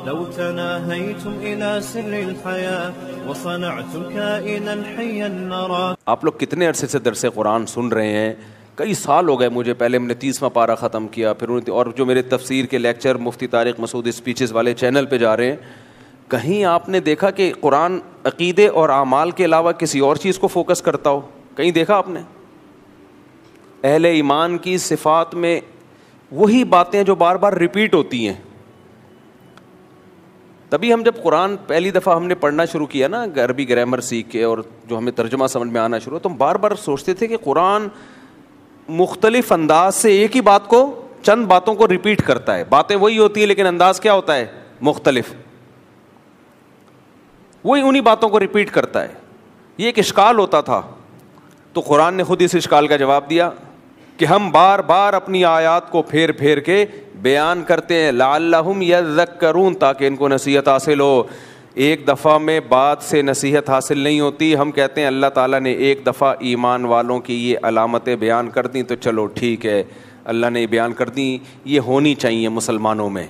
لو تناهيتم إلى سر الحياة وصنعتم كائنا حيا نرى. آپ لوگ کتنے عرصے سے درس قرآن سن رہے ہیں؟ کئی سال ہو گئے مجھے. پہلے ہم نے 30واں پارہ ختم کیا, پھر اور جو میرے تفسیر کے لیکچر مفتی طارق مسعود اسپیچز والے چینل پہ جا رہے ہیں. کہیں آپ نے دیکھا کہ قرآن عقیدے اور اعمال کے علاوہ کسی اور چیز کو فوکس کرتا ہو؟ کہیں دیکھا آپ نے؟ اہل ایمان کی صفات میں وہی باتیں جو بار بار ریپیٹ ہوتی ہیں. تبھی ہم جب قرآن پہلی دفعہ ہم نے پڑھنا شروع کیا نا, عربی گرامر سیکھ کے, اور جو ہمیں ترجمہ سمجھ میں آنا شروع, تو ہم بار بار سوچتے تھے کہ قرآن مختلف انداز سے ایک ہی بات کو, چند باتوں کو ریپیٹ کرتا ہے. باتیں وہی ہوتی ہیں لیکن انداز کیا ہوتا ہے؟ مختلف. وہی انہی باتوں کو ریپیٹ کرتا ہے. یہ ایک اشکال ہوتا تھا, تو قرآن نے خود اس اشکال کا جواب دیا کہ ہم بار بار اپنی آیات کو پھیر پھیر کے بیان کرتے ہیں, لعلہم یذکرون, تاکہ ان کو نصیحت حاصل ہو. ایک دفعہ میں بات سے نصیحت حاصل نہیں ہوتی. ہم کہتے ہیں اللہ تعالیٰ نے ایک دفعہ ایمان والوں کی یہ علامتیں بیان کر دیں تو چلو ٹھیک ہے, اللہ نے بیان کر دیں, یہ ہونی چاہیے مسلمانوں میں.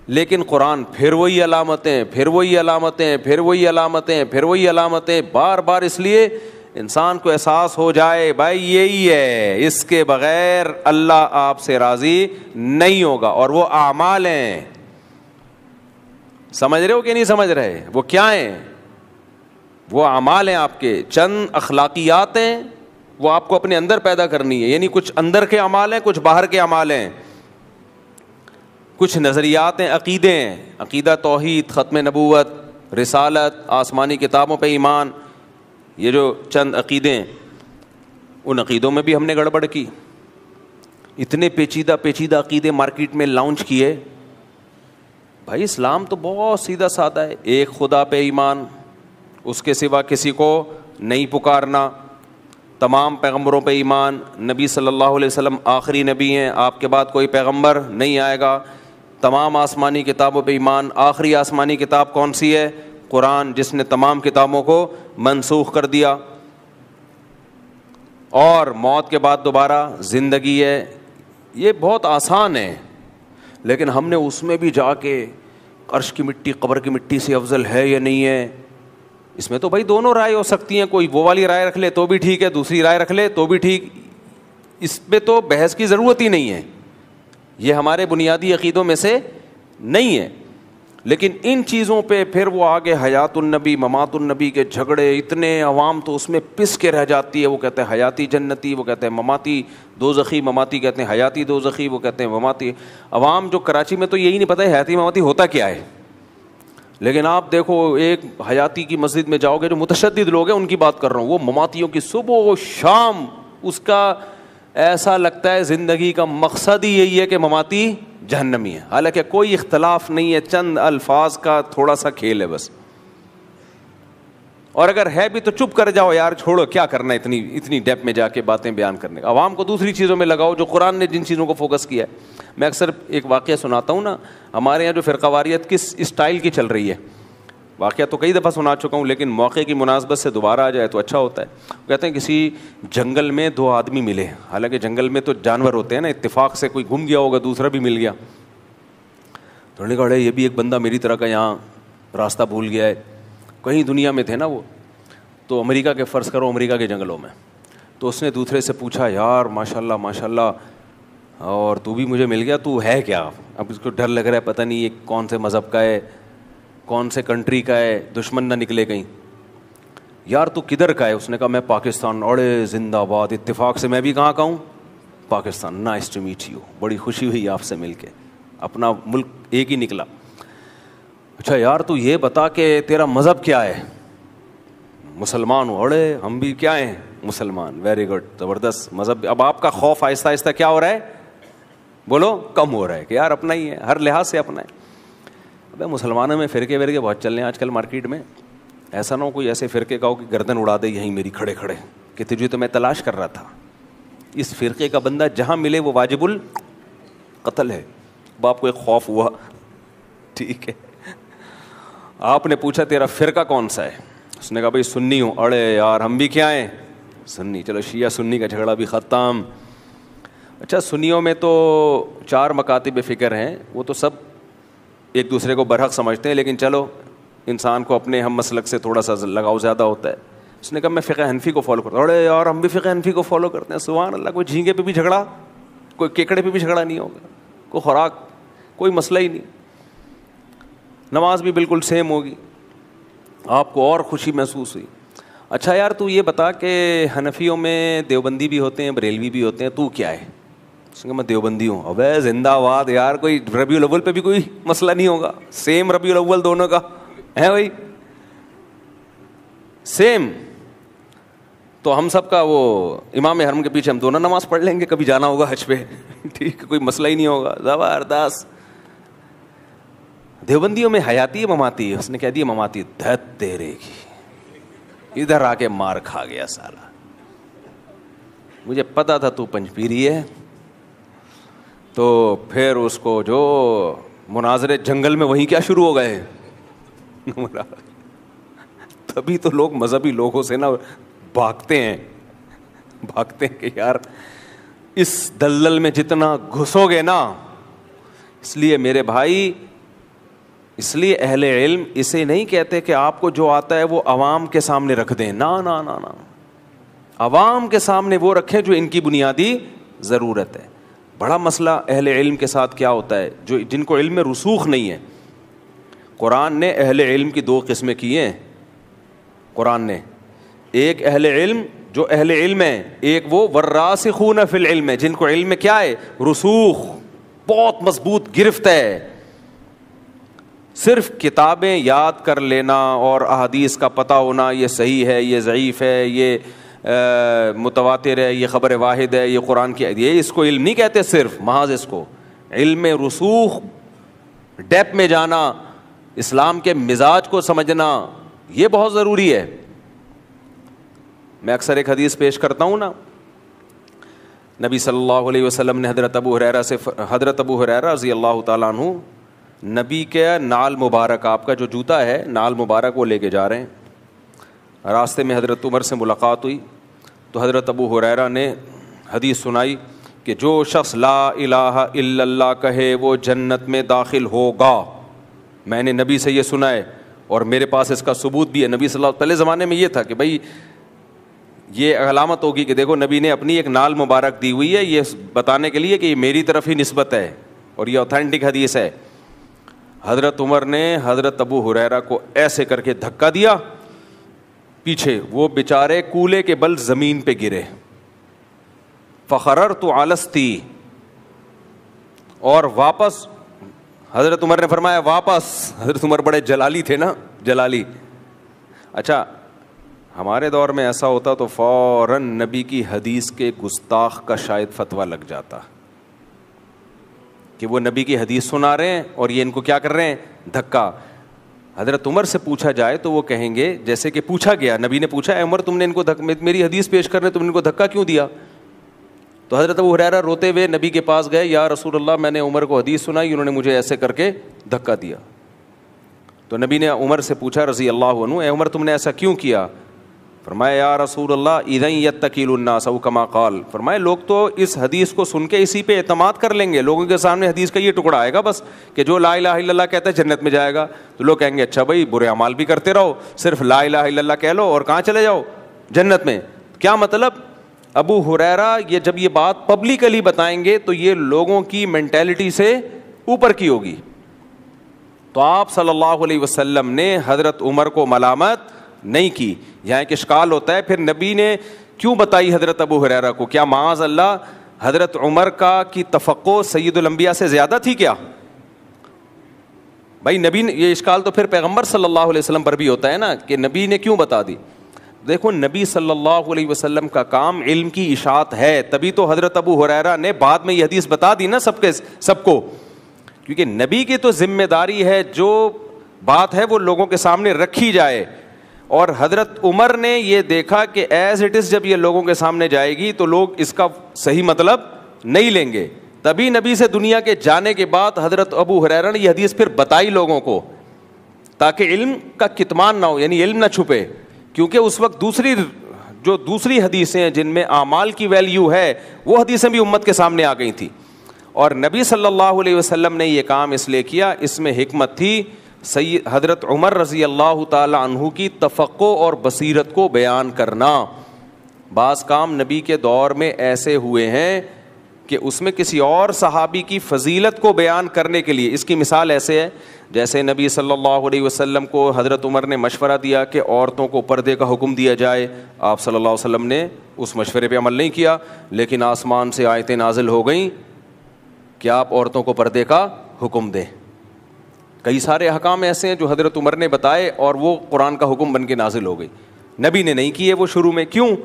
لیکن قرآن پھر وہی علامتیں, پھر وہی علامتیں, پھر وہی علامتیں, پھر وہی علامتیں, بار بار, اس لیے انسان کو احساس ہو جائے بھائی یہی ہے, اس کے بغیر اللہ آپ سے راضی نہیں ہوگا. اور وہ اعمال ہیں. سمجھ رہے ہو کہ نہیں سمجھ رہے؟ وہ کیا ہیں؟ وہ اعمال ہیں آپ کے. چند اخلاقیات ہیں, وہ آپ کو اپنے اندر پیدا کرنی ہے. یعنی کچھ اندر کے اعمال ہیں, کچھ باہر کے اعمال ہیں. کچھ نظریات ہیں, عقیدے ہیں, عقیدہ توحید, ختم نبوت, رسالت, آسمانی کتابوں پہ ایمان. یہ جو چند عقیدے ہیں, ان عقیدوں میں بھی ہم نے گڑبڑ کی. اتنے پیچیدہ پیچیدہ عقیدے مارکیٹ میں لانچ کیے. بھائی اسلام تو بہت سیدھا سادہ ہے. ایک خدا پہ ایمان, اس کے سوا کسی کو نہیں پکارنا, تمام پیغمبروں پہ ایمان, نبی صلی اللہ علیہ وسلم آخری نبی ہیں, آپ کے بعد کوئی پیغمبر نہیں آئے گا, تمام آسمانی کتابوں پہ ایمان. آخری آسمانی کتاب کون سی ہے؟ قرآن, جس نے تمام کتابوں کو منسوخ کر دیا. اور موت کے بعد دوبارہ زندگی ہے. یہ بہت آسان ہے, لیکن ہم نے اس میں بھی جا کے عرش کی مٹی قبر کی مٹی سے افضل ہے یا نہیں ہے. اس میں تو بھائی دونوں رائے ہو سکتی ہیں, کوئی وہ والی رائے رکھ لے تو بھی ٹھیک ہے, دوسری رائے رکھ لے تو بھی ٹھیک. اس پہ تو بحث کی ضرورت ہی نہیں ہے. یہ ہمارے بنیادی عقیدوں میں سے نہیں ہے. لیکن ان چیزوں پہ پھر وہ آگے حیات النبی ممات النبی کے جھگڑے, اتنے عوام تو اس میں پس کے رہ جاتی ہے. وہ کہتے ہیں حیاتی جنتی, وہ کہتے ہیں مماتی دوزخی, مماتی کہتے ہیں حیاتی دوزخی, وہ کہتے ہیں مماتی. عوام جو کراچی میں تو یہی نہیں پتہ ہے حیاتی مماتی ہوتا کیا ہے. لیکن آپ دیکھو ایک حیاتی کی مسجد میں جاؤ گے, جو متشدد لوگ ہیں ان کی بات کر رہا ہوں, وہ مماتیوں کی صبح و شام اس کا ایسا لگتا ہے زندگی کا مقصد ہی یہی ہے کہ مماتی جہنمی ہے. حالانکہ کوئی اختلاف نہیں ہے, چند الفاظ کا تھوڑا سا کھیل ہے بس. اور اگر ہے بھی تو چپ کر جاؤ یار, چھوڑو, کیا کرنا ہے اتنی ڈیپ میں جا کے باتیں بیان کرنے کا. عوام کو دوسری چیزوں میں لگاؤ جو قرآن نے جن چیزوں کو فوکس کیا ہے. میں اکثر ایک واقعہ سناتا ہوں نا, ہمارے یہاں جو فرقہ واریت کس اسٹائل کی چل رہی ہے, واقعہ تو کئی دفعہ سنا چکا ہوں لیکن موقع کی مناسبت سے دوبارہ آ جائے تو اچھا ہوتا ہے. کہتے ہیں کسی جنگل میں 2 آدمی ملے, حالانکہ جنگل میں تو جانور ہوتے ہیں نا, اتفاق سے کوئی گم گیا ہوگا, دوسرا بھی مل گیا. تو انہوں نے کہا یہ بھی ایک بندہ میری طرح کا یہاں راستہ بھول گیا ہے. کہیں دنیا میں تھے نا وہ, تو امریکہ کے فرض کرو امریکہ کے جنگلوں میں. تو اس نے دوسرے سے پوچھا یار ماشاء اللہ اور تو بھی مجھے مل گیا, تو ہے کیا؟ اب اس کو ڈر لگ رہا ہے, پتہ نہیں یہ کون سے مذہب کا ہے, کون سے کنٹری کا ہے, دشمن نہ نکلے کہیں. یار تو کدھر کا ہے؟ اس نے کہا میں پاکستان. اڑے زندہ باد, اتفاق سے میں بھی کہاں کا ہوں؟ Pakistan. Nice to meet you, بڑی خوشی ہوئی آپ سے مل کے, اپنا ملک ایک ہی نکلا. اچھا یار تو یہ بتا کہ تیرا مذہب کیا ہے؟ مسلمان ہوں. اڑے ہم بھی کیا ہیں؟ مسلمان. ویری گڈ, زبردست مذہب. اب آپ کا خوف آہستہ آہستہ کیا ہو رہا ہے؟ بولو کم ہو رہا ہے کہ یار اپنا ہی ہے, ہر لحاظ سے اپنا ہے. ابے مسلمانوں میں فرقے ورقے بہت چل رہے ہیں آج کل مارکیٹ میں. ایسا نہ ہو کوئی ایسے فرقے کا ہو کہ گردن اڑا دے یہیں میری کھڑے کھڑے کہ تجھے تو میں تلاش کر رہا تھا. اس فرقے کا بندہ جہاں ملے وہ واجب القتل ہے. اب آپ کو ایک خوف ہوا, ٹھیک ہے, آپ نے پوچھا تیرا فرقہ کون سا ہے؟ اس نے کہا بھائی سنی ہوں. اڑے یار ہم بھی کیا ہیں؟ سنی. چلو شیعہ سنی کا جھگڑا بھی ختم. اچھا سنیوں میں تو 4 مکاتب فکر ہیں, وہ تو سب ایک دوسرے کو برحق سمجھتے ہیں, لیکن چلو انسان کو اپنے ہم مسلک سے تھوڑا سا لگاؤ زیادہ ہوتا ہے. اس نے کہا میں فقہ حنفی کو فالو کرتا ہوں. ارے یار ہم بھی فقہ حنفی کو فالو کرتے ہیں. سبحان اللہ, کوئی جھینگے پہ بھی جھگڑا, کوئی کیکڑے پہ بھی جھگڑا نہیں ہوگا, کوئی خوراک, کوئی مسئلہ ہی نہیں. نماز بھی بالکل سیم ہوگی, آپ کو اور خوشی محسوس ہوئی. اچھا یار تو یہ بتا کہ حنفیوں میں دیوبندی بھی ہوتے ہیں, بریلوی بھی ہوتے ہیں, تو کیا ہے؟ اس نے کہا میں دیوبندی ہوں. ابے زندہ آباد یار, کوئی ربیع الاول پہ بھی کوئی مسئلہ نہیں ہوگا, سیم ربیع الاول دونوں کا ہے بھائی, سیم. تو ہم سب کا وہ امام حرم کے پیچھے ہم دونوں نماز پڑھ لیں گے, کبھی جانا ہوگا حج پہ, ٹھیک, کوئی مسئلہ ہی نہیں ہوگا. زبردست. دیوبندیوں میں حیاتی ہے مماتی ہے؟ اس نے کہہ دیا مماتی. دھت تیرے کی, ادھر آ کے مار کھا گیا سالا. مجھے پتا تھا تو پنجپیری ہے. تو پھر اس کو جو مناظرے جنگل میں وہیں کیا شروع ہو گئے. تبھی تو لوگ مذہبی لوگوں سے نا بھاگتے ہیں کہ یار اس دلدل میں جتنا گھسو گے نا. اس لیے میرے بھائی, اس لیے اہل علم اسے نہیں کہتے کہ آپ کو جو آتا ہے وہ عوام کے سامنے رکھ دیں. نا نا نا نا, عوام کے سامنے وہ رکھیں جو ان کی بنیادی ضرورت ہے. بڑا مسئلہ اہل علم کے ساتھ کیا ہوتا ہے, جو جن کو علم میں رسوخ نہیں ہے. قرآن نے اہل علم کی دو قسمیں کی ہیں. قرآن نے ایک اہل علم جو اہل علم ہے, ایک وہ والراسخون فی العلم ہے, جن کو علم میں کیا ہے, رسوخ, بہت مضبوط گرفت ہے. صرف کتابیں یاد کر لینا اور احادیث کا پتہ ہونا, یہ صحیح ہے, یہ ضعیف ہے, یہ متواتر ہے, یہ خبر واحد ہے, یہ قرآن کی, یہ اس کو علم نہیں کہتے. صرف محض اس کو علم رسوخ, ڈیپ میں جانا, اسلام کے مزاج کو سمجھنا, یہ بہت ضروری ہے. میں اکثر ایک حدیث پیش کرتا ہوں نا, نبی صلی اللہ علیہ وسلم نے حضرت ابو ہریرہ رضی اللہ تعالیٰ عنہ, نبی کے نال مبارک, آپ کا جو جوتا ہے نال مبارک وہ لے کے جا رہے ہیں. راستے میں حضرت عمر سے ملاقات ہوئی تو حضرت ابو ہریرہ نے حدیث سنائی کہ جو شخص لا الہ الا اللہ کہے وہ جنت میں داخل ہوگا. میں نے نبی سے یہ سنا ہے اور میرے پاس اس کا ثبوت بھی ہے. نبی صلی اللہ علیہ وسلم, پہلے زمانے میں یہ تھا کہ بھائی یہ علامت ہوگی کہ دیکھو نبی نے اپنی ایک نال مبارک دی ہوئی ہے, یہ بتانے کے لیے کہ یہ میری طرف ہی نسبت ہے اور یہ اوتھینٹک حدیث ہے. حضرت عمر نے حضرت ابو ہریرہ کو ایسے کر کے دھکا دیا پیچھے, وہ بیچارے کولے کے بل زمین پہ گرے. فخررت علستی, اور واپس حضرت عمر نے فرمایا واپس. حضرت عمر بڑے جلالی تھے نا, جلالی. اچھا ہمارے دور میں ایسا ہوتا تو فوراً نبی کی حدیث کے گستاخ کا شاید فتویٰ لگ جاتا کہ وہ نبی کی حدیث سنا رہے ہیں اور یہ ان کو کیا کر رہے ہیں, دھکا. حضرت عمر سے پوچھا جائے تو وہ کہیں گے جیسے کہ پوچھا گیا, نبی نے پوچھا اے عمر تم نے ان کو میری حدیث پیش کر رہے تم نے ان کو دھکا کیوں دیا؟ تو حضرت ابو ہریرہ روتے ہوئے نبی کے پاس گئے, یا رسول اللہ میں نے عمر کو حدیث سنائی, انہوں نے مجھے ایسے کر کے دھکا دیا. تو نبی نے عمر سے پوچھا رضی اللہ عنہ, اے عمر تم نے ایسا کیوں کیا؟ فرمایا یا رسول اللہ اذن یتکل الناس او کما قال, فرمایا لوگ تو اس حدیث کو سن کے اسی پہ اعتماد کر لیں گے, لوگوں کے سامنے حدیث کا یہ ٹکڑا آئے گا بس کہ جو لا الہ الا اللہ کہتا ہے جنت میں جائے گا, تو لوگ کہیں گے اچھا بھائی برے اعمال بھی کرتے رہو, صرف لا الہ الا اللہ کہہ لو اور کہاں چلے جاؤ, جنت میں. کیا مطلب؟ ابو ہریرہ یہ جب یہ بات پبلکلی بتائیں گے تو یہ لوگوں کی مینٹیلٹی سے اوپر کی ہوگی. تو آپ صلی اللہ علیہ وسلم نے حضرت عمر کو ملامت نہیں کی. یہاں ایک اشکال ہوتا ہے, پھر نبی نے کیوں بتائی حضرت ابو ہریرہ کو؟ کیا معاذ اللہ حضرت عمر کی توقع سید الانبیاء سے زیادہ تھی کیا؟ بھائی نبی نے, یہ اشکال تو پھر پیغمبر صلی اللہ علیہ وسلم پر بھی ہوتا ہے نا کہ نبی نے کیوں بتا دی. دیکھو نبی صلی اللہ علیہ وسلم کا کام علم کی اشاعت ہے, تبھی تو حضرت ابو ہریرہ نے بعد میں یہ حدیث بتا دی نا سب کو, کیونکہ نبی کی تو ذمہ داری ہے جو بات ہے وہ لوگوں کے سامنے رکھی جائے. اور حضرت عمر نے یہ دیکھا کہ ایز اٹ از جب یہ لوگوں کے سامنے جائے گی تو لوگ اس کا صحیح مطلب نہیں لیں گے, تبھی نبی سے دنیا کے جانے کے بعد حضرت ابو ہریرہ نے یہ حدیث پھر بتائی لوگوں کو, تاکہ علم کا کتمان نہ ہو, یعنی علم نہ چھپے. کیونکہ اس وقت دوسری حدیثیں جن میں اعمال کی ویلیو ہے وہ حدیثیں بھی امت کے سامنے آ گئی تھیں. اور نبی صلی اللہ علیہ وسلم نے یہ کام اس لیے کیا, اس میں حکمت تھی سید حضرت عمر رضی اللہ تعالی عنہ کی تفقع اور بصیرت کو بیان کرنا. بعض کام نبی کے دور میں ایسے ہوئے ہیں کہ اس میں کسی اور صحابی کی فضیلت کو بیان کرنے کے لیے, اس کی مثال ایسے ہے جیسے نبی صلی اللہ علیہ وسلم کو حضرت عمر نے مشورہ دیا کہ عورتوں کو پردے کا حکم دیا جائے, آپ صلی اللہ علیہ وسلم نے اس مشورے پہ عمل نہیں کیا, لیکن آسمان سے آیتیں نازل ہو گئیں کہ آپ عورتوں کو پردے کا حکم دیں. کئی سارے احکام ایسے ہیں جو حضرت عمر نے بتائے اور وہ قرآن کا حکم بن کے نازل ہو گئی. نبی نے نہیں کیے وہ شروع میں. کیوں؟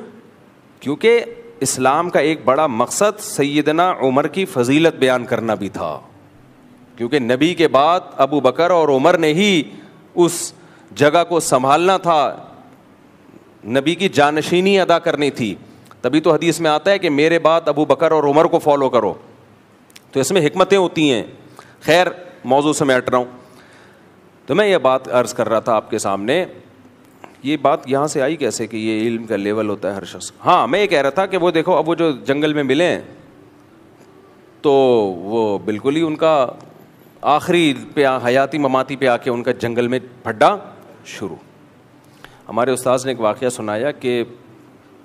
کیونکہ اسلام کا ایک بڑا مقصد سیدنا عمر کی فضیلت بیان کرنا بھی تھا, کیونکہ نبی کے بعد ابو بکر اور عمر نے ہی اس جگہ کو سنبھالنا تھا, نبی کی جانشینی ادا کرنی تھی. تبھی تو حدیث میں آتا ہے کہ میرے بعد ابو بکر اور عمر کو فالو کرو. تو اس میں حکمتیں ہوتی ہیں. خیر, موضوع سے میں ہٹ رہا ہوں. تو میں یہ بات عرض کر رہا تھا آپ کے سامنے, یہ بات یہاں سے آئی کیسے کہ یہ علم کا لیول ہوتا ہے ہر شخص. ہاں, میں یہ کہہ رہا تھا کہ وہ دیکھو اب وہ جو جنگل میں ملے ہیں تو وہ بالکل ہی ان کا آخری پہ حیاتی مماتی پہ آ کے ان کا جنگل میں پھڈا شروع. ہمارے استاذ نے ایک واقعہ سنایا کہ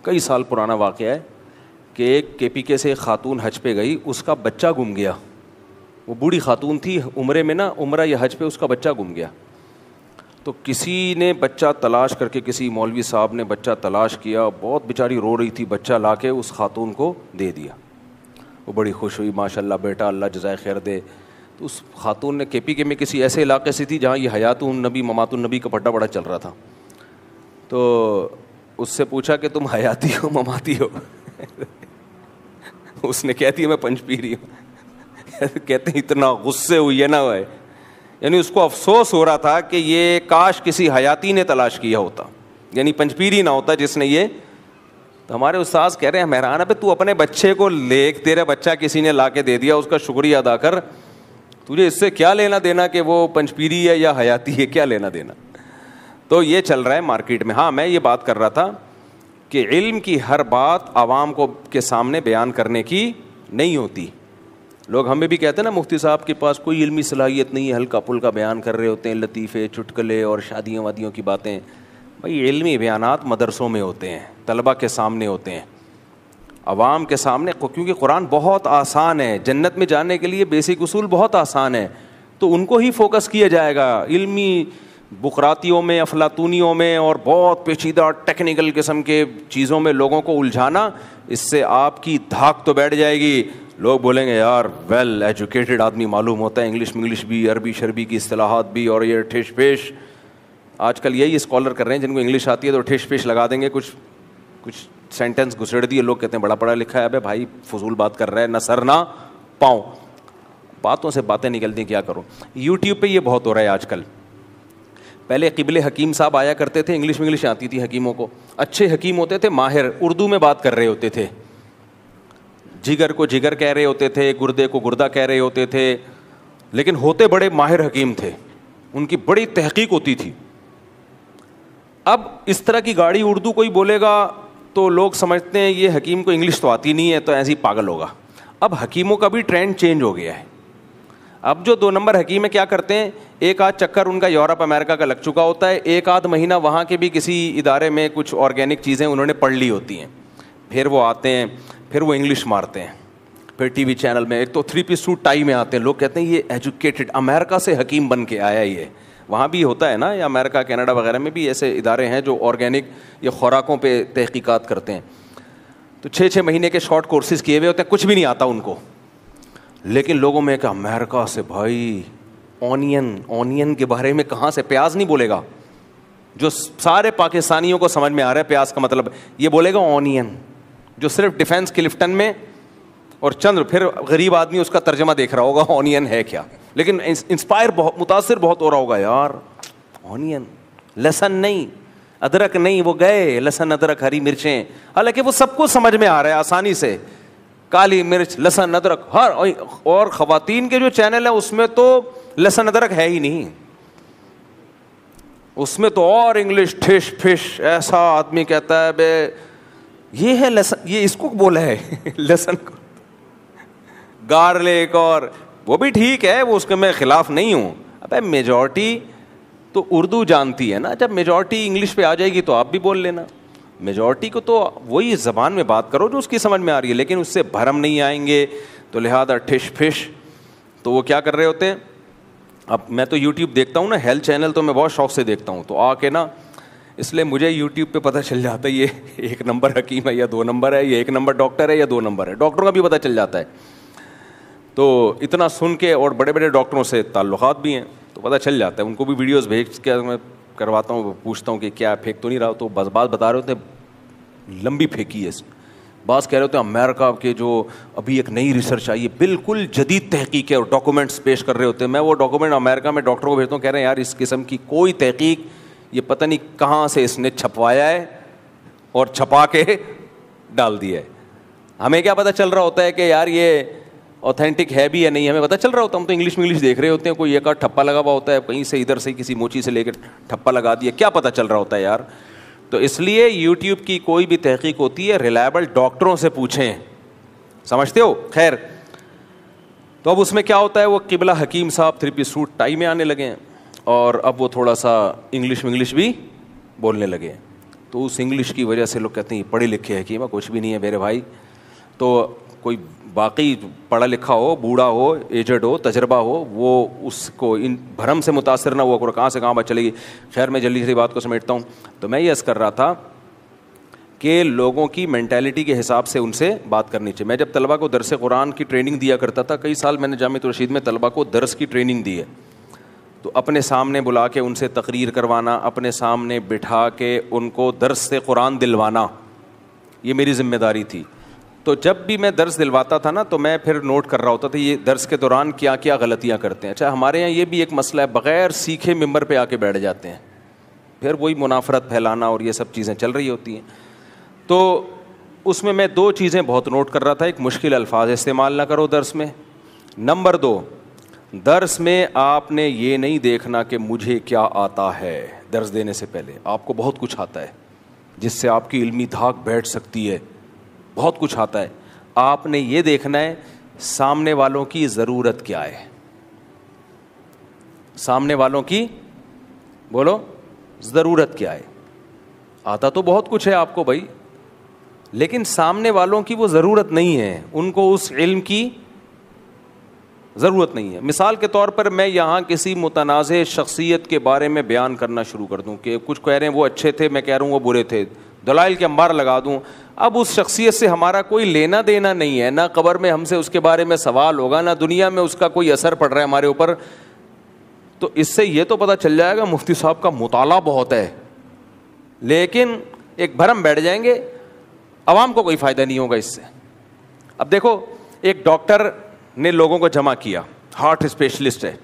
کئی سال پرانا واقعہ ہے کہ ایک کے پی کے سے ایک خاتون حج پہ گئی, اس کا بچہ گم گیا. وہ بوڑھی خاتون تھی, عمرے میں نا, عمرہ یا حج پہ اس کا بچہ گم گیا. تو کسی نے بچہ تلاش کر کے, کسی مولوی صاحب نے بچہ تلاش کیا, بہت بیچاری رو رہی تھی, بچہ لا کے اس خاتون کو دے دیا. وہ بڑی خوش ہوئی, ماشاء اللہ بیٹا اللہ جزائے خیر دے. تو اس خاتون نے کے پی کے میں کسی ایسے علاقے سے تھی جہاں یہ حیات النبی ممات النبی کا پڈا بڑا چل رہا تھا. تو اس سے پوچھا کہ تم حیاتی ہو مماتی ہو؟ اس نے کہتی ہے میں پنج پی رہی ہوں. کہتے ہیں اتنا غصے ہوئی ہے نا وہ, یعنی اس کو افسوس ہو رہا تھا کہ یہ کاش کسی حیاتی نے تلاش کیا ہوتا, یعنی پنجپیری نہ ہوتا جس نے یہ. تو ہمارے استاذ کہہ رہے ہیں حیران ہے تو اپنے بچے کو لے, تیرا بچہ کسی نے لا کے دے دیا, اس کا شکریہ ادا کر. تجھے اس سے کیا لینا دینا کہ وہ پنجپیری ہے یا حیاتی ہے, کیا لینا دینا. تو یہ چل رہا ہے مارکیٹ میں. ہاں, میں یہ بات کر رہا تھا کہ علم کی ہر بات عوام کو کے سامنے بیان کرنے کی نہیں ہوتی. لوگ ہمیں بھی کہتے ہیں نا مفتی صاحب کے پاس کوئی علمی صلاحیت نہیں ہے, ہلکا پھلکا بیان کر رہے ہوتے ہیں, لطیفے چٹکلے اور شادیوں وادیوں کی باتیں. بھائی علمی بیانات مدرسوں میں ہوتے ہیں, طلبہ کے سامنے ہوتے ہیں, عوام کے سامنے, کیونکہ قرآن بہت آسان ہے, جنت میں جانے کے لیے بیسک اصول بہت آسان ہے, تو ان کو ہی فوکس کیا جائے گا. علمی بقراتیوں میں, افلاطونیوں میں اور بہت پیچیدہ ٹیکنیکل قسم کے چیزوں میں لوگوں کو الجھانا, اس سے آپ کی دھاک تو بیٹھ جائے گی. لوگ بولیں گے یار ویل ایجوکیٹڈ آدمی معلوم ہوتا ہے, انگلش بھی, عربی شربی کی اصطلاحات بھی, اور یہ ٹھیش پیش. آج کل یہی اسکالر کر رہے ہیں, جن کو انگلش آتی ہے تو ٹھیش پیش لگا دیں گے, کچھ سینٹینس گھسڑ دیے, لوگ کہتے ہیں بڑا پڑھا لکھا ہے. ابے بھائی فضول بات کر رہا ہے, نہ سر نہ پاؤں, باتوں سے باتیں نکلتی ہیں, کیا کرو. یوٹیوب پہ یہ بہت ہو رہا ہے آج کل. پہلے قبل حکیم صاحب آیا کرتے تھے, انگلش آتی تھی حکیموں کو, اچھے حکیم ہوتے تھے, ماہر, اردو میں بات کر رہے ہوتے تھے, جگر کو جگر کہہ رہے ہوتے تھے, گردے کو گردہ کہہ رہے ہوتے تھے, لیکن ہوتے بڑے ماہر حکیم تھے, ان کی بڑی تحقیق ہوتی تھی. اب اس طرح کی گاڑی اردو کوئی بولے گا تو لوگ سمجھتے ہیں یہ حکیم کو انگلش تو آتی نہیں ہے تو ایسے ہی پاگل ہوگا. اب حکیموں کا بھی ٹرینڈ چینج ہو گیا ہے. اب جو 2 نمبر حکیم ہے کیا کرتے ہیں, ایک آدھ چکر ان کا یورپ امریکہ کا لگ چکا ہوتا ہے, ایک آدھ مہینہ وہاں کے بھی کسی ادارے میں کچھ آرگینک چیزیں انہوں نے پڑھ لی ہوتی ہیں, پھر وہ آتے ہیں, پھر وہ انگلش مارتے ہیں, پھر ٹی وی چینل میں ایک تو 3 پیس سوٹ ٹائی میں آتے ہیں. لوگ کہتے ہیں یہ ایجوکیٹڈ, امریکہ سے حکیم بن کے آیا. یہ وہاں بھی ہوتا ہے نا, یا امریکہ کینیڈا وغیرہ میں بھی ایسے ادارے ہیں جو آرگینک یا خوراکوں پہ تحقیقات کرتے ہیں. تو 6 مہینے کے شارٹ کورسز کیے ہوئے ہوتے ہیں, کچھ بھی نہیں آتا ان کو, لیکن لوگوں میں کہ امریکہ سے بھائی اونین کے بارے میں کہاں سے, پیاز نہیں بولے گا, جو سارے پاکستانیوں کو سمجھ میں آ رہا ہے پیاز کا مطلب, یہ بولے گا اونین, جو صرف ڈیفینس کلفٹن میں اور چند, پھر غریب آدمی اس کا ترجمہ دیکھ رہا ہوگا اونین ہے کیا, لیکن انسپائر بہت, متاثر بہت ہو رہا ہوگا, یار اونین, لہسن نہیں, ادرک نہیں, وہ گئے لہسن ادرک ہری مرچیں, حالانکہ وہ سب کو سمجھ میں آ رہا ہے آسانی سے, کالی مرچ لہسن ادرک ہر. اور خواتین کے جو چینل ہیں اس میں تو لہسن ادرک ہے ہی نہیں, اس میں تو اور انگلش ٹھش پھش, ایسا آدمی کہتا ہے بے یہ ہے لہسن, یہ اس کو بولا ہے لہسن کو. گارلک, اور وہ بھی ٹھیک ہے, وہ اس کے میں خلاف نہیں ہوں. ابے میجورٹی تو اردو جانتی ہے نا, جب میجورٹی انگلش پہ آ جائے گی تو آپ بھی بول لینا. میجورٹی کو تو وہی زبان میں بات کرو جو اس کی سمجھ میں آ رہی ہے, لیکن اس سے بھرم نہیں آئیں گے. تو لہٰذا ٹھش پھش. تو وہ کیا کر رہے ہوتے ہیں, اب میں تو یوٹیوب دیکھتا ہوں نا, ہیلتھ چینل تو میں بہت شوق سے دیکھتا ہوں, تو آ کے نا اس لیے مجھے یوٹیوب پہ پتہ چل جاتا ہے یہ 1 نمبر حکیم ہے یا 2 نمبر ہے, یہ 1 نمبر ڈاکٹر ہے یا 2 نمبر ہے. ڈاکٹروں کا بھی پتہ چل جاتا ہے. تو اتنا سن کے, اور بڑے بڑے ڈاکٹروں سے تعلقات بھی ہیں تو پتہ چل جاتا ہے. ان کو بھی ویڈیوز بھیج کے میں کرواتا ہوں, پوچھتا ہوں کہ کیا پھینک تو نہیں رہا, تو بس بات بتا رہے ہوتے ہیں لمبی پھینکی ہے. بعض کہہ رہے ہوتے ہیں امریکہ کے جو ابھی ایک نئی ریسرچ آئی ہے بالکل جدید تحقیق ہے, اور ڈاکومنٹس پیش کر رہے ہوتے ہیں. میں وہ ڈاکومنٹ امریکہ میں ڈاکٹر کو بھیجتا ہوں, کہہ رہے ہیں یار اس قسم کی کوئی تحقیق, یہ پتہ نہیں کہاں سے اس نے چھپوایا ہے اور چھپا کے ڈال دیا ہے. ہمیں کیا پتہ چل رہا ہوتا ہے کہ یار یہ اوتھینٹک ہے بھی یا نہیں, ہمیں پتہ چل رہا ہوتا ہے. ہم تو انگلش دیکھ رہے ہوتے ہیں, کوئی ایک ٹھپا لگا ہوا ہوتا ہے کہیں سے, ادھر سے کسی موچی سے لے کے ٹھپا لگا دیا, کیا پتہ چل رہا ہوتا ہے یار. تو اس لیے یوٹیوب کی کوئی بھی تحقیق ہوتی ہے ریلائبل ڈاکٹروں سے پوچھیں, سمجھتے ہو. خیر, تو اب اس میں کیا ہوتا ہے, وہ قبلہ حکیم صاحب 3 پیس سوٹ ٹائی میں آنے لگے ہیں, اور اب وہ تھوڑا سا انگلش بھی بولنے لگے ہیں. تو اس انگلش کی وجہ سے لوگ کہتے ہیں یہ پڑھے لکھے حکیم ہے, کچھ بھی نہیں ہے میرے بھائی. تو کوئی باقی پڑھا لکھا ہو, بوڑھا ہو, ایجڈ ہو, تجربہ ہو, وہ اس کو ان بھرم سے متاثر نہ ہوا کرو کہاں سے کہاں بات چلے گی. خیر, میں جلدی سے بات کو سمیٹتا ہوں. تو میں یہ عرض کر رہا تھا کہ لوگوں کی مینٹیلٹی کے حساب سے ان سے بات کرنی چاہیے. میں جب طلبہ کو درس قرآن کی ٹریننگ دیا کرتا تھا, کئی سال میں نے جامعۃ الرشید میں طلبہ کو درس کی ٹریننگ دی ہے, تو اپنے سامنے بلا کے ان سے تقریر کروانا, اپنے سامنے بٹھا کے ان کو درس قرآن دلوانا, یہ میری ذمہ داری تھی. تو جب بھی میں درس دلواتا تھا نا, تو میں پھر نوٹ کر رہا ہوتا تھا یہ درس کے دوران کیا کیا غلطیاں کرتے ہیں. اچھا, ہمارے یہاں یہ بھی ایک مسئلہ ہے, بغیر سیکھے ممبر پہ آ کے بیٹھ جاتے ہیں, پھر وہی منافرت پھیلانا اور یہ سب چیزیں چل رہی ہوتی ہیں. تو اس میں 2 چیزیں بہت نوٹ کر رہا تھا. ایک, مشکل الفاظ استعمال نہ کرو درس میں. نمبر 2, درس میں آپ نے یہ نہیں دیکھنا کہ مجھے کیا آتا ہے. درس دینے سے پہلے آپ کو بہت کچھ آتا ہے جس سے آپ کی علمی دھاک بیٹھ سکتی ہے, بہت کچھ آتا ہے. آپ نے یہ دیکھنا ہے سامنے والوں کی ضرورت کیا ہے. سامنے والوں کی بولو ضرورت کیا ہے. آتا تو بہت کچھ ہے آپ کو بھائی, لیکن سامنے والوں کی وہ ضرورت نہیں ہے, ان کو اس علم کی ضرورت نہیں ہے. مثال کے طور پر میں یہاں کسی متنازع شخصیت کے بارے میں بیان کرنا شروع کر دوں کہ کچھ کہہ رہے ہیں وہ اچھے تھے, میں کہہ رہا ہوں وہ برے تھے, دلائل کے انبار لگا دوں. اب اس شخصیت سے ہمارا کوئی لینا دینا نہیں ہے, نہ قبر میں ہم سے اس کے بارے میں سوال ہوگا, نہ دنیا میں اس کا کوئی اثر پڑ رہا ہے ہمارے اوپر. تو اس سے یہ تو پتہ چل جائے گا مفتی صاحب کا مطالعہ بہت ہے, لیکن ایک بھرم بیٹھ جائیں گے, عوام کو کوئی فائدہ نہیں ہوگا اس سے. اب دیکھو, ایک ڈاکٹر نے لوگوں کو جمع کیا, ہارٹ اسپیشلسٹ ہے,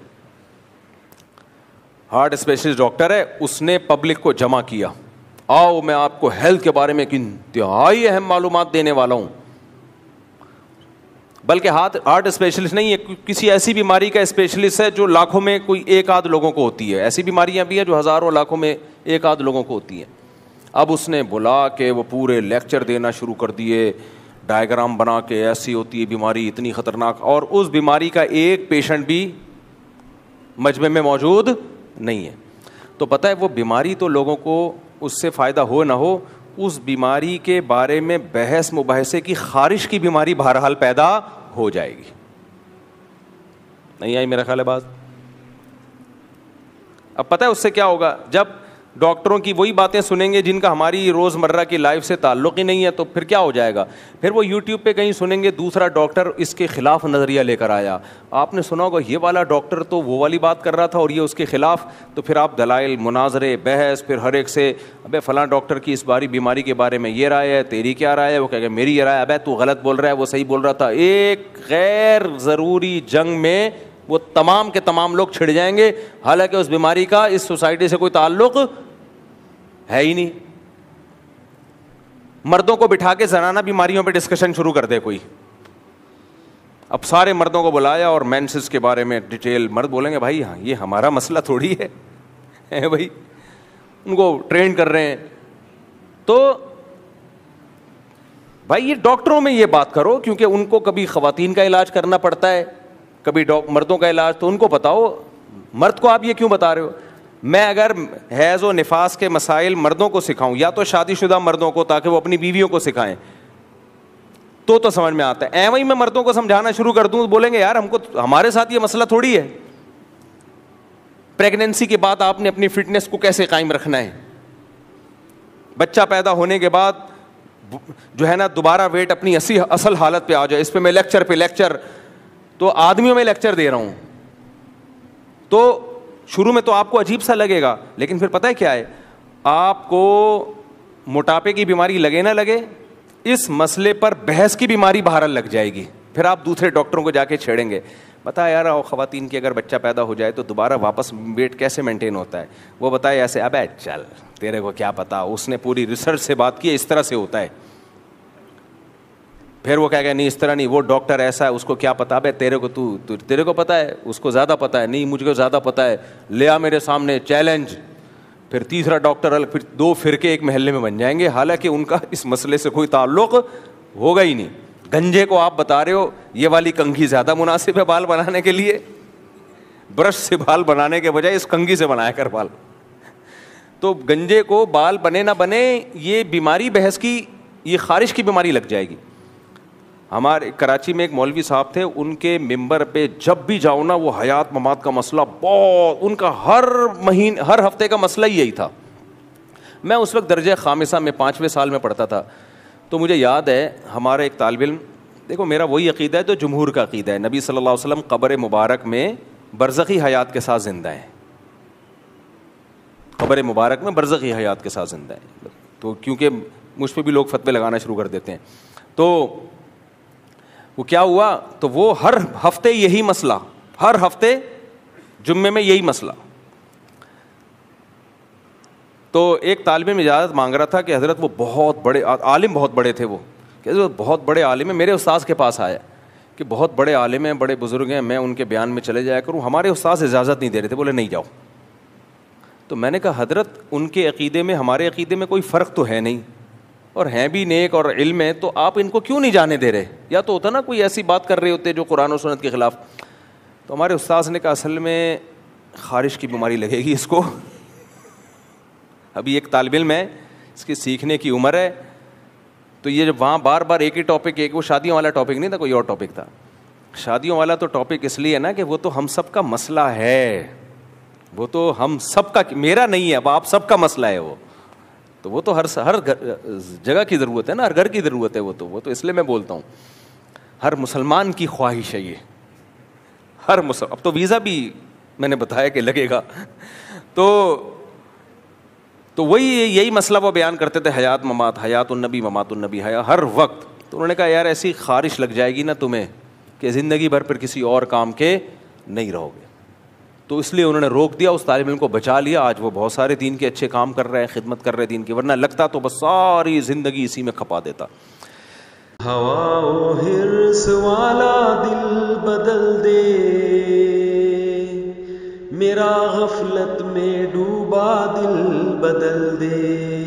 ہارٹ اسپیشلسٹ ڈاکٹر ہے, اس نے پبلک کو جمع کیا, آؤ میں آپ کو ہیلتھ کے بارے میں ایک انتہائی اہم معلومات دینے والا ہوں. بلکہ ہارٹ اسپیشلسٹ نہیں ہے, کسی ایسی بیماری کا اسپیشلسٹ ہے جو لاکھوں میں کوئی 1 آدھ لوگوں کو ہوتی ہے. ایسی بیماریاں بھی ہیں جو ہزاروں لاکھوں میں 1 آدھ لوگوں کو ہوتی ہیں. اب اس نے بلا کے وہ پورے لیکچر دینا شروع کر دیے, ڈائیگرام بنا کے, ایسی ہوتی ہے بیماری اتنی خطرناک, اور اس بیماری کا ایک پیشنٹ بھی مجمع میں موجود نہیں ہے. تو پتہ ہے وہ بیماری تو لوگوں کو اس سے فائدہ ہو نہ ہو, اس بیماری کے بارے میں بحث مباحثے کی خارش کی بیماری بہرحال پیدا ہو جائے گی. نہیں آئی میرا خیال ہے بات. اب پتہ ہے اس سے کیا ہوگا, جب ڈاکٹروں کی وہی باتیں سنیں گے جن کا ہماری روزمرہ کی لائف سے تعلق ہی نہیں ہے, تو پھر کیا ہو جائے گا, پھر وہ یوٹیوب پہ کہیں سنیں گے دوسرا ڈاکٹر اس کے خلاف نظریہ لے کر آیا, آپ نے سنا ہوگا یہ والا ڈاکٹر تو وہ والی بات کر رہا تھا اور یہ اس کے خلاف, تو پھر آپ دلائل, مناظرے, بحث, پھر ہر ایک سے ابے فلاں ڈاکٹر کی اس باری بیماری کے بارے میں یہ رائے ہے, تیری کیا رائے ہے, وہ کہے گا میری یہ رائے, ابے تو غلط بول رہا ہے, وہ صحیح بول رہا تھا. ایک غیر ضروری جنگ میں وہ تمام کے تمام لوگ چھڑ جائیں گے, حالانکہ اس بیماری کا اس سوسائٹی سے کوئی تعلق ہے ہی نہیں. مردوں کو بٹھا کے زنانہ بیماریوں پہ ڈسکشن شروع کر دے کوئی, اب سارے مردوں کو بلایا اور مینسز کے بارے میں ڈیٹیل, مرد بولیں گے بھائی ہاں یہ ہمارا مسئلہ تھوڑی ہے بھائی, ان کو ٹرین کر رہے ہیں. تو بھائی یہ ڈاکٹروں میں یہ بات کرو, کیونکہ ان کو کبھی خواتین کا علاج کرنا پڑتا ہے, کبھی مردوں کا علاج, تو ان کو بتاؤ. مرد کو آپ یہ کیوں بتا رہے ہو؟ میں اگر حیض و نفاس کے مسائل مردوں کو سکھاؤں, یا تو شادی شدہ مردوں کو تاکہ وہ اپنی بیویوں کو سکھائیں, تو سمجھ میں آتا ہے. وہیں میں مردوں کو سمجھانا شروع کر دوں تو بولیں گے یار ہمارے ساتھ یہ مسئلہ تھوڑی ہے. پریگنینسی کے بعد آپ نے اپنی فٹنس کو کیسے قائم رکھنا ہے, بچہ پیدا ہونے کے بعد جو ہے نا دوبارہ ویٹ اپنی اصل حالت پہ آ جائے, اس پہ میں لیکچر پہ لیکچر, تو آدمیوں میں لیکچر دے رہا ہوں. تو شروع میں تو آپ کو عجیب سا لگے گا, لیکن پھر پتہ ہے کیا ہے, آپ کو موٹاپے کی بیماری لگے نہ لگے, اس مسئلے پر بحث کی بیماری بہرحال لگ جائے گی. پھر آپ دوسرے ڈاکٹروں کو جا کے چھیڑیں گے, بتا یار خواتین کی اگر بچہ پیدا ہو جائے تو دوبارہ واپس ویٹ کیسے مینٹین ہوتا ہے, وہ بتائے ایسے. ابے چل تیرے کو کیا پتا, اس نے پوری ریسرچ سے بات کی, اس طرح سے ہوتا ہے. پھر وہ کہہ گیا نہیں اس طرح نہیں, وہ ڈاکٹر ایسا ہے, اس کو کیا پتا. بھائی تیرے کو پتا ہے, اس کو زیادہ پتا ہے. نہیں مجھ کو زیادہ پتا ہے, لیا میرے سامنے چیلنج. پھر تیسرا ڈاکٹر الگ, پھر 2 فرقے ایک محلے میں بن جائیں گے, حالانکہ ان کا اس مسئلے سے کوئی تعلق ہوگا ہی نہیں. گنجے کو آپ بتا رہے ہو یہ والی کنگھی زیادہ مناسب ہے بال بنانے کے لیے, برش سے بال بنانے کے بجائے اس کنگھی سے بنایا کر بال. تو گنجے کو بال بنے نہ بنے یہ بیماری بحث کی, یہ خارش کی بیماری لگ جائے گی. ہمارے کراچی میں ایک مولوی صاحب تھے, ان کے ممبر پہ جب بھی جاؤ نا وہ حیات ممات کا مسئلہ بہت, ان کا ہر ہفتے کا مسئلہ ہی یہی تھا. میں اس وقت درجہ خامسہ میں 5ویں سال میں پڑھتا تھا. تو مجھے یاد ہے ہمارا ایک طالب علم, دیکھو میرا وہی عقیدہ ہے جو جمہور کا عقیدہ ہے, نبی صلی اللہ علیہ وسلم قبر مبارک میں برزخی حیات کے ساتھ زندہ ہیں, قبر مبارک میں برزخی حیات کے ساتھ زندہ ہیں. تو کیونکہ مجھ پہ بھی لوگ فتوے لگانا شروع کر دیتے ہیں, تو وہ کیا ہوا, تو وہ ہر ہفتے یہی مسئلہ, ہر ہفتے جمعے میں یہی مسئلہ. تو ایک طالب علم اجازت مانگ رہا تھا کہ حضرت وہ بہت بڑے عالم, بہت بڑے تھے وہ, کہ حضرت بہت بڑے عالم ہیں, میرے استاذ کے پاس آیا کہ بہت بڑے عالم ہیں, بڑے بزرگ ہیں, میں ان کے بیان میں چلے جایا کروں. ہمارے استاذ اجازت نہیں دے رہے تھے, بولے نہیں جاؤ. تو میں نے کہا حضرت ان کے عقیدے میں ہمارے عقیدے میں کوئی فرق تو ہے نہیں, اور ہیں بھی نیک اور علم ہے, تو آپ ان کو کیوں نہیں جانے دے رہے؟ یا تو ہوتا نا کوئی ایسی بات کر رہے ہوتے جو قرآن و سنت کے خلاف. تو ہمارے استاذ نے کہا اصل میں خارش کی بیماری لگے گی اس کو, ابھی ایک طالب علم ہے, اس کی سیکھنے کی عمر ہے. تو یہ جب وہاں بار بار ایک ہی ٹاپک, ایک وہ شادیوں والا ٹاپک نہیں تھا, کوئی اور ٹاپک تھا. شادیوں والا تو ٹاپک اس لیے نا کہ وہ تو ہم سب کا مسئلہ ہے, وہ تو ہم سب کا, میرا نہیں ہے, اب آپ سب کا مسئلہ ہے وہ. تو وہ تو ہر جگہ کی ضرورت ہے نا, ہر گھر کی ضرورت ہے وہ تو اس لیے میں بولتا ہوں ہر مسلمان کی خواہش ہے یہ, ہر اب تو ویزا بھی میں نے بتایا کہ لگے گا. تو وہی یہی مسئلہ وہ بیان کرتے تھے, حیات ممات, حیات النبی ممات النبی, ہر وقت. تو انہوں نے کہا یار ایسی خارش لگ جائے گی نا تمہیں کہ زندگی بھر پھر کسی اور کام کے نہیں رہو گے. تو اس لیے انہوں نے روک دیا, اس طالب علم کو بچا لیا. آج وہ بہت سارے دین کے اچھے کام کر رہے ہیں, خدمت کر رہے ہیں دین کی, ورنہ لگتا تو بس ساری زندگی اسی میں کھپا دیتا. ہوا و حرص والا دل بدل دے, میرا غفلت میں ڈوبا دل بدل دے.